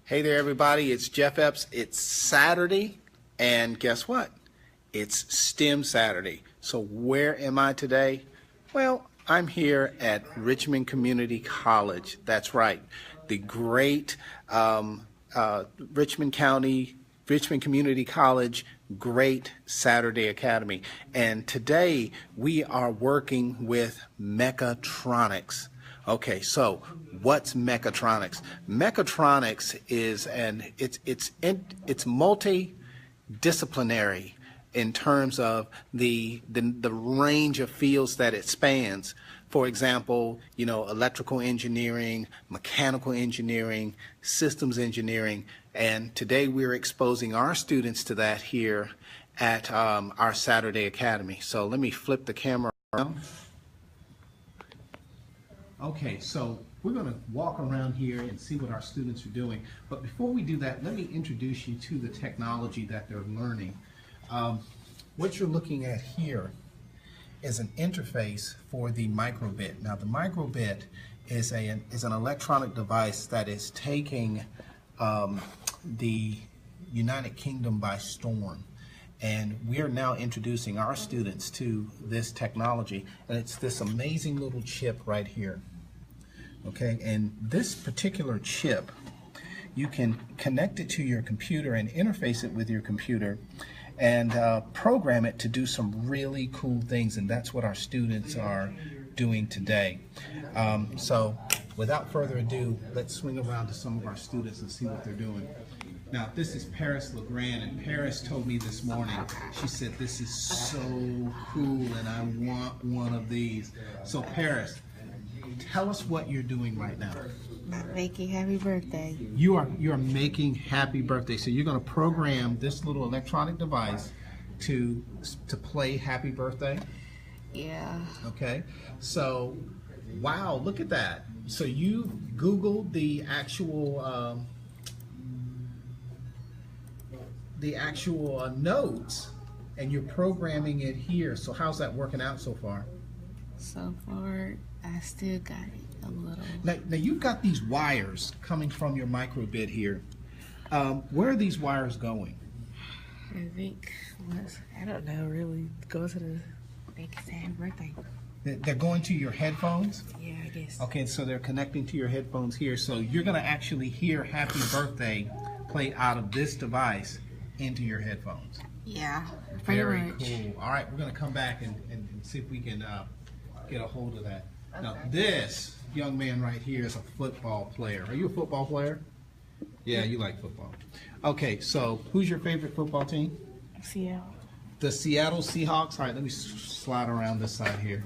Hey there, everybody. It's Jeff Epps. It's Saturday, and guess what? It's STEM Saturday. So where am I today? Well, I'm here at Richmond Community College. That's right. The great Richmond Community College Great Saturday Academy. And today we are working with Mechatronics. Okay, so what's Mechatronics? Mechatronics is it's multidisciplinary in terms of the range of fields that it spans. For example, electrical engineering, mechanical engineering, systems engineering, and today we're exposing our students to that here at our Saturday Academy. So let me flip the camera around. Okay, so we're going to walk around here and see what our students are doing. But before we do that, let me introduce you to the technology that they're learning. What you're looking at here is an interface for the Microbit. Now, the Microbit is an electronic device that is taking the United Kingdom by storm. And we are now introducing our students to this technology, and it's this amazing little chip right here. Okay, and this particular chip, you can connect it to your computer and interface it with your computer and program it to do some really cool things, and that's what our students are doing today. So without further ado, let's swing around to some of our students and see what they're doing. Now, this is Paris LeGrand, and Paris told me this morning, she said, this is so cool, and I want one of these. So, Paris, tell us what you're doing right now. I'm making happy birthday. You are making happy birthday. So you're going to program this little electronic device to play happy birthday? Yeah. Okay. So, wow, look at that. So you Googled the actual notes, and you're programming it here. So how's that working out so far? So far, I still got it a little. Now you've got these wires coming from your Microbit here. Where are these wires going? I think, I don't know really, go to the happy birthday. They're going to your headphones? Yeah, I guess. Okay, so they're connecting to your headphones here. So you're going to actually hear happy birthday play out of this device into your headphones. Yeah, pretty Very much. cool. All right, we're going to come back and see if we can get a hold of that. Now, this young man right here is a football player. Are you a football player? Yeah, you like football. Okay, so who's your favorite football team? Seattle. The Seattle Seahawks. All right, let me slide around this side here.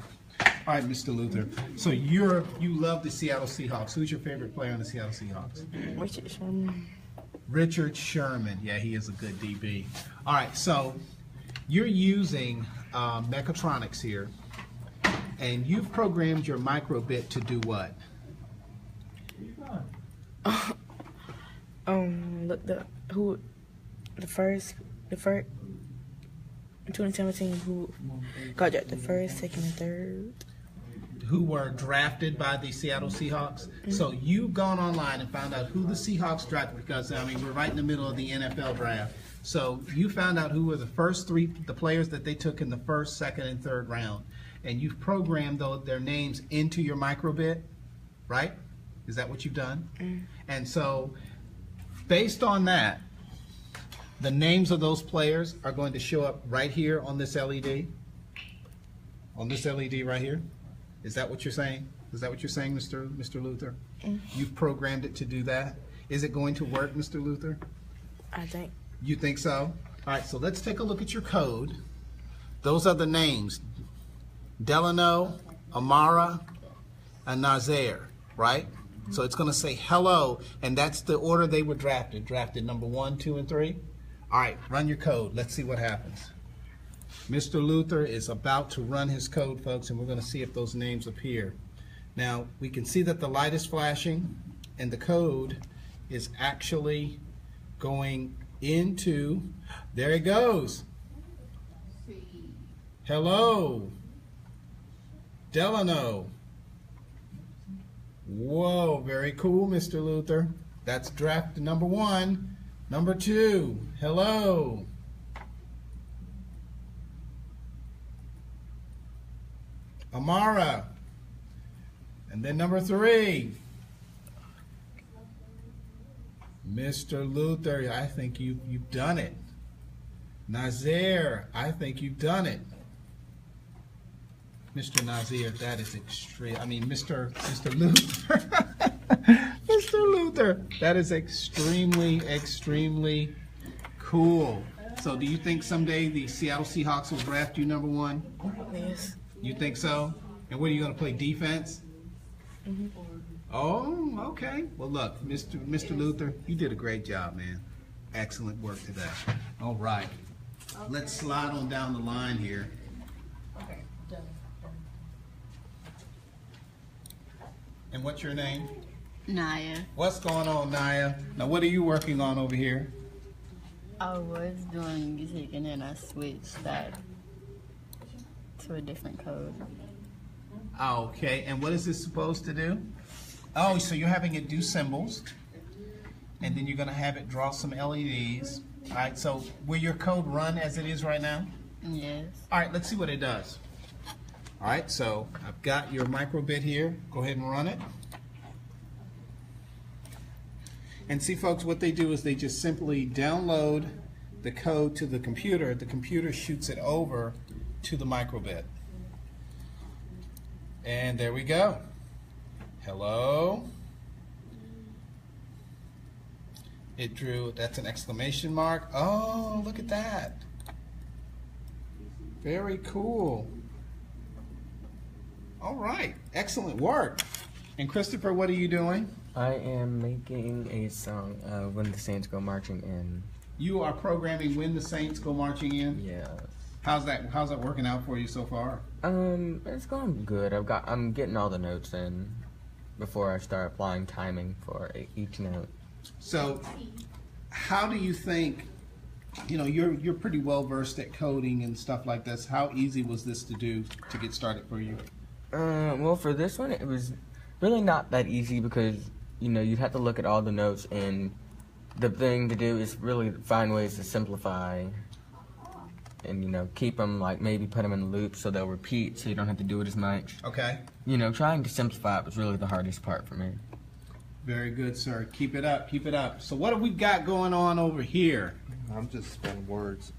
All right, Mr. Luther. So you love the Seattle Seahawks. Who's your favorite player on the Seattle Seahawks? Richard Sherman. Richard Sherman. Yeah, he is a good DB. All right, so you're using Mechatronics here, and you've programmed your Microbit to do what? Look, the first in 2017 who got the first, second, and third. Who were drafted by the Seattle Seahawks. Mm-hmm. So you've gone online and found out who the Seahawks drafted, because we're right in the middle of the NFL draft. So you found out who were the first the players that they took in the first, second, and third round, and you've programmed their names into your Microbit, right? Is that what you've done? Mm-hmm. And so, based on that, the names of those players are going to show up right here on this LED. On this LED right here. Is that what you're saying? Is that what you're saying, Mr. Luther? Mm-hmm. You've programmed it to do that. Is it going to work, Mr. Luther? I think. You think so? All right, so let's take a look at your code. Those are the names. Delano, Amara, and Nazaire, right? Mm-hmm. So it's going to say hello, and that's the order they were drafted. Drafted number 1, 2, and 3. All right, run your code. Let's see what happens. Mr. Luther is about to run his code, folks, and we're going to see if those names appear. Now, we can see that the light is flashing, and the code is actually going into, there it goes. Hello, Delano. Whoa, very cool, Mr. Luther. That's draft number 1. Number 2, hello. Amara. And then number 3, Mr. Luther, I think you've done it. Nazir, I think you've done it. Mr. Nazir, that is extreme. I mean, Mr. Luther. Mr. Luther, that is extremely cool. So do you think someday the Seattle Seahawks will draft you number 1? Yes. You think so? And what are you going to play, defense? Mm-hmm. Oh, okay. Well, look, Mr. Luther, you did a great job, man. Excellent work today. All right. Let's slide on down the line here. Okay. Done. And what's your name? Naya. What's going on, Naya? Now, what are you working on over here? I was doing music and then I switched that to a different code. Okay, and what is this supposed to do? Oh, so you're having it do symbols, and then you're going to have it draw some LEDs. All right, so will your code run as it is right now? Yes. All right, let's see what it does. All right, so I've got your Microbit here. Go ahead and run it. And see, folks, what they do is they just simply download the code to the computer. The computer shoots it over to the Microbit. And there we go. Hello. It drew, that's an exclamation mark. Oh, look at that. Very cool. All right, excellent work. And Christopher, what are you doing? I am making a song, When the Saints Go Marching In. You are programming When the Saints Go Marching In? Yes. How's that working out for you so far? It's going good. I'm getting all the notes in before I start applying timing for each note. So, how do you think, you're pretty well versed at coding and stuff like this. How easy was this to do to get started for you? Well, for this one, it was really not that easy because, you'd have to look at all the notes, and the thing to do is really find ways to simplify and, keep them, like, maybe put them in loops so they'll repeat so you don't have to do it as much. Okay. Trying to simplify it was really the hardest part for me. Very good, sir. Keep it up, keep it up. So what have we got going on over here? I'm just spelling words.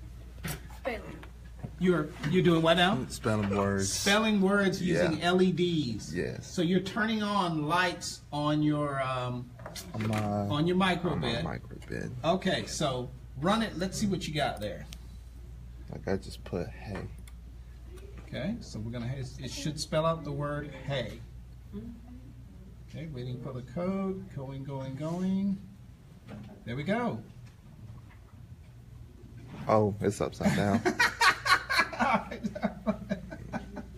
You're doing what now? Spelling words. Spelling words using LEDs. Yes. So you're turning on lights on your On on your my Microbit. Microbit. Okay, so run it. Let's see what you got there. Like I just put hey. Okay, so we're gonna. It should spell out the word hey. Okay, waiting for the code. Going. There we go. Oh, it's upside down.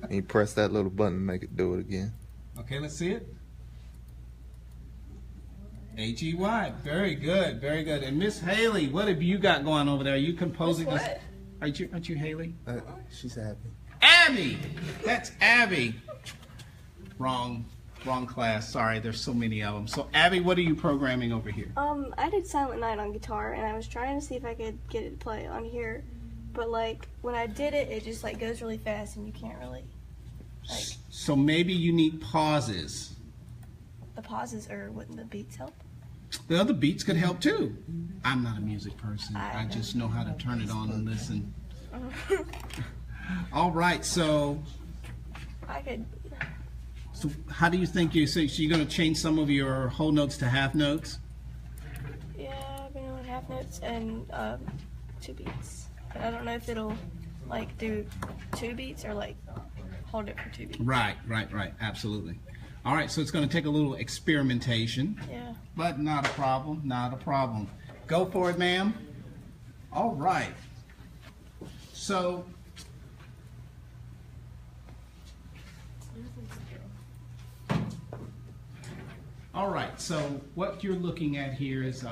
And you press that little button to make it do it again. Okay, let's see it. AGY. Very good, very good. And Miss Haley, what have you got going over there? Are you composing this? Aren't you Haley? She's happy. Abby! That's Abby. Wrong class. Sorry, there's so many of them. So Abby, what are you programming over here? I did Silent Night on guitar, and I was trying to see if I could get it to play on here, but like when I did it, it just like goes really fast, and you can't really like So maybe you need pauses. the pauses, or wouldn't the beats help? The other beats could help too. I'm not a music person. I I just know how to turn it on and listen. Uh-huh. All right, so I could. how do you think so you're going to change some of your whole notes to half notes? Yeah, I've been doing half notes and 2 beats, but I don't know if it'll like do 2 beats or like hold it for 2 beats. Right. Absolutely. All right, so it's going to take a little experimentation, Yeah. but not a problem. Go for it, ma'am. All right. So what you're looking at here is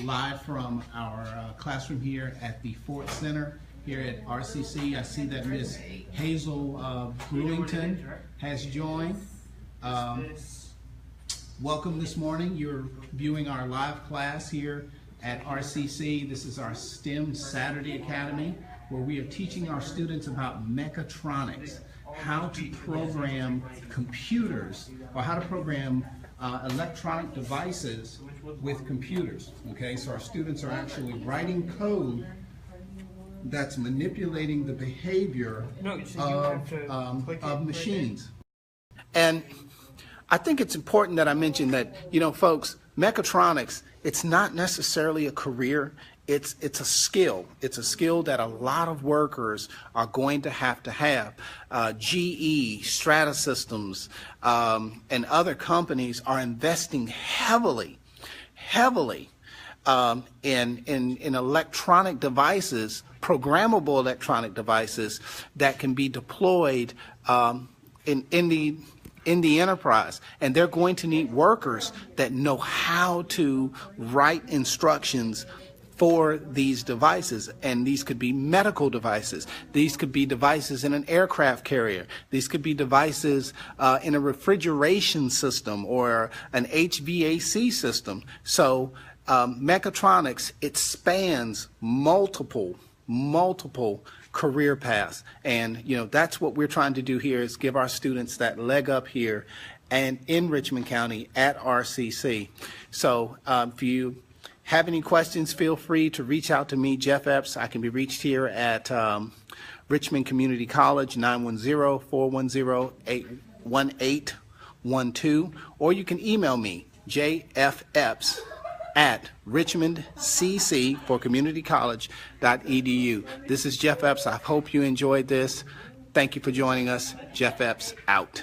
live from our classroom here at the Fort Center here at RCC. I see that Miss Hazel Brewington has joined. Welcome this morning. You're viewing our live class here at RCC. This is our STEM Saturday Academy, where we are teaching our students about mechatronics, how to program computers, or how to program electronic devices with computers. Okay, so our students are actually writing code that's manipulating the behavior of machines. And I think it's important that I mention that, you know, folks, mechatronics, it's not necessarily a career. It's a skill. It's a skill that a lot of workers are going to have. GE, Strata Systems, and other companies are investing heavily in electronic devices, programmable electronic devices that can be deployed in the enterprise, and they're going to need workers that know how to write instructions for these devices. And these could be medical devices. These could be devices in an aircraft carrier. These could be devices in a refrigeration system or an HVAC system. So mechatronics, it spans multiple career paths, and you know, that's what we're trying to do here, is give our students that leg up here and in Richmond County at RCC. So if you have any questions, feel free to reach out to me, Jeff Epps. I can be reached here at Richmond Community College, 910-410-1812, or you can email me, jfepps at richmondcc for communitycollege.edu. This is Jeff Epps. I hope you enjoyed this. Thank you for joining us. Jeff Epps out.